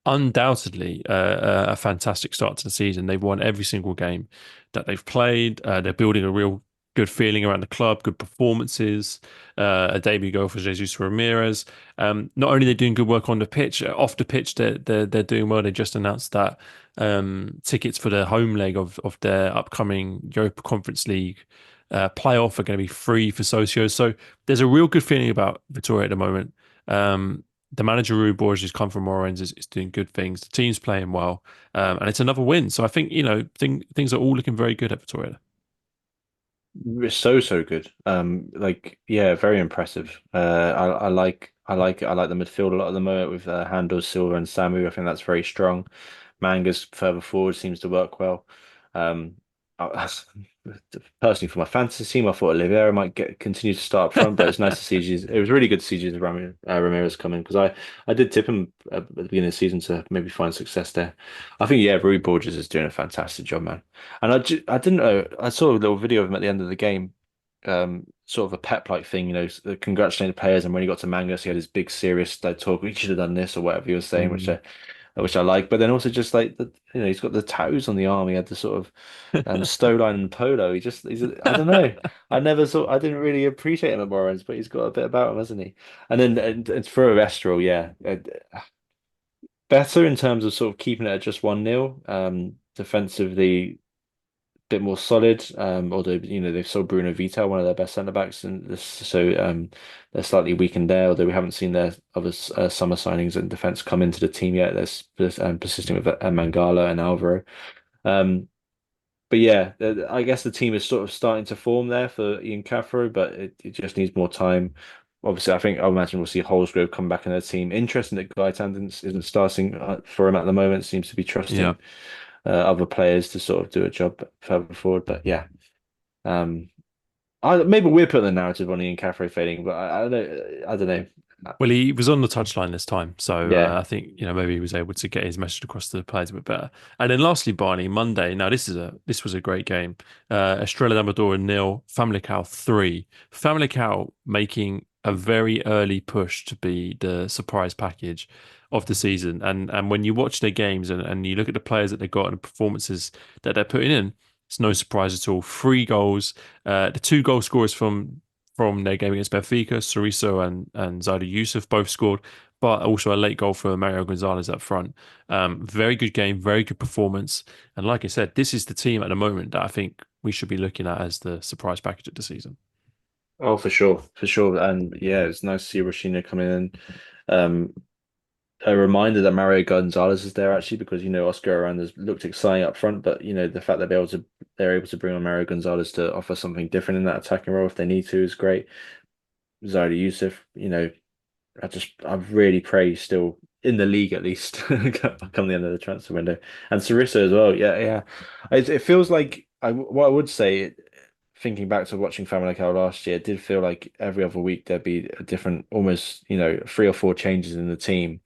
undoubtedly a fantastic start to the season. They've won every single game that they've played. They're building a real good feeling around the club, good performances, a debut goal for Jesus Ramirez. Not only are they doing good work on the pitch, off the pitch, they're doing well. They just announced that tickets for the home leg of their upcoming Europa Conference League playoff are going to be free for socios. So there's a real good feeling about Victoria at the moment. The manager Rui Borges, who's come from Orange, is doing good things. The team's playing well, and it's another win. So I think things are all looking very good at Victoria. It's so good. Like yeah, very impressive. I like the midfield a lot at the moment with Handel, Silva, and Samu. I think that's very strong. Manga's further forward seems to work well. Um, I, personally, for my fantasy team, I thought Oliveira might continue to start up front, but it's nice to see it was really good to see Ramirez come in because I did tip him at the beginning of the season to maybe find success there. I think yeah, Rui Borges is doing a fantastic job, man. And I didn't know. I saw a little video of him at the end of the game, sort of a pep like thing, congratulating the players. And when he got to Mangus, he had his big serious like talk. We should have done this or whatever he was saying, Mm. which I like. But then also just like he's got the tattoos on the arm. He had the sort of Stoline and polo. I don't know. I didn't really appreciate him at Morons, but he's got a bit about him, hasn't he? And then and for Estral, yeah, better in terms of sort of keeping it at just 1-0. Defensively bit more solid. Although they've sold Bruno Vital, one of their best centre backs, and they're slightly weakened there. Although we haven't seen their other summer signings in defence come into the team yet. They're persisting with Mangala and Alvaro. Um, but yeah, I guess the team is sort of starting to form there for Ian Cathro, but it just needs more time. Obviously, I imagine we'll see Holsgrove come back in the team. Interesting that Guy Tandon isn't starting for him at the moment. Seems to be Yeah. trusting other players to sort of do a job further forward. But yeah, um, maybe we're putting the narrative on Ian Caffrey fading, but I don't know. I don't know. Well, he was on the touchline this time, so Yeah, I think maybe he was able to get his message across to the players a bit better. And then lastly, Barney, Monday. Now this was a great game. Estrela Amadora 0, Famalicão 3. Famalicão making a very early push to be the surprise package of the season. And when you watch their games and you look at the players that they got and the performances that they're putting in, it's no surprise at all. 3 goals. The 2 goal scorers from their game against Benfica, Soriso and Zaidu Yusuf both scored, but also a late goal for Mario Gonzalez up front. Very good game, very good performance. And like I said, this is the team at the moment that I think we should be looking at as the surprise package of the season. Oh, for sure, for sure. And yeah, it's nice to see Rashina coming in. Um, a reminder that Mario Gonzalez is there actually because Oscar Aranda's looked exciting up front, but the fact that they're able to bring on Mario Gonzalez to offer something different in that attacking role if they need to is great. Zaidi Yusuf, I really pray he's still in the league at least come the end of the transfer window. And Sarissa as well. Yeah, yeah. It feels like what I would say, thinking back to watching Famalicão last year, it did feel like every other week there'd be a different, almost, three or four changes in the team.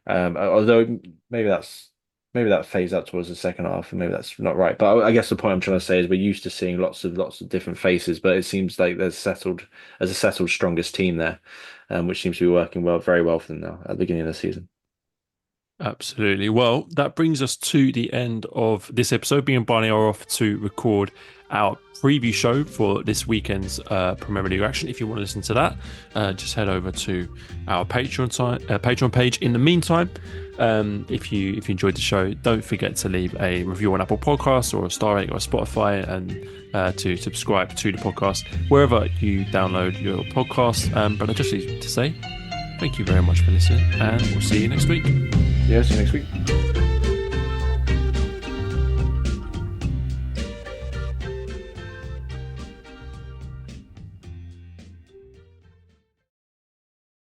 Although maybe that's maybe that fades out towards the second half, and maybe that's not right. But I guess the point I'm trying to say is we're used to seeing lots of different faces, but it seems like there's a settled strongest team there, which seems to be working well, very well for them now at the beginning of the season. Absolutely. Well, that brings us to the end of this episode. Me and Barney are off to record our preview show for this weekend's Primeira Liga action. If you want to listen to that, just head over to our Patreon page. In the meantime, if you enjoyed the show, don't forget to leave a review on Apple Podcasts or a star rating or Spotify, and to subscribe to the podcast wherever you download your podcast. But I just need to say thank you very much for listening, and we'll see you next week. Yeah, see you next week.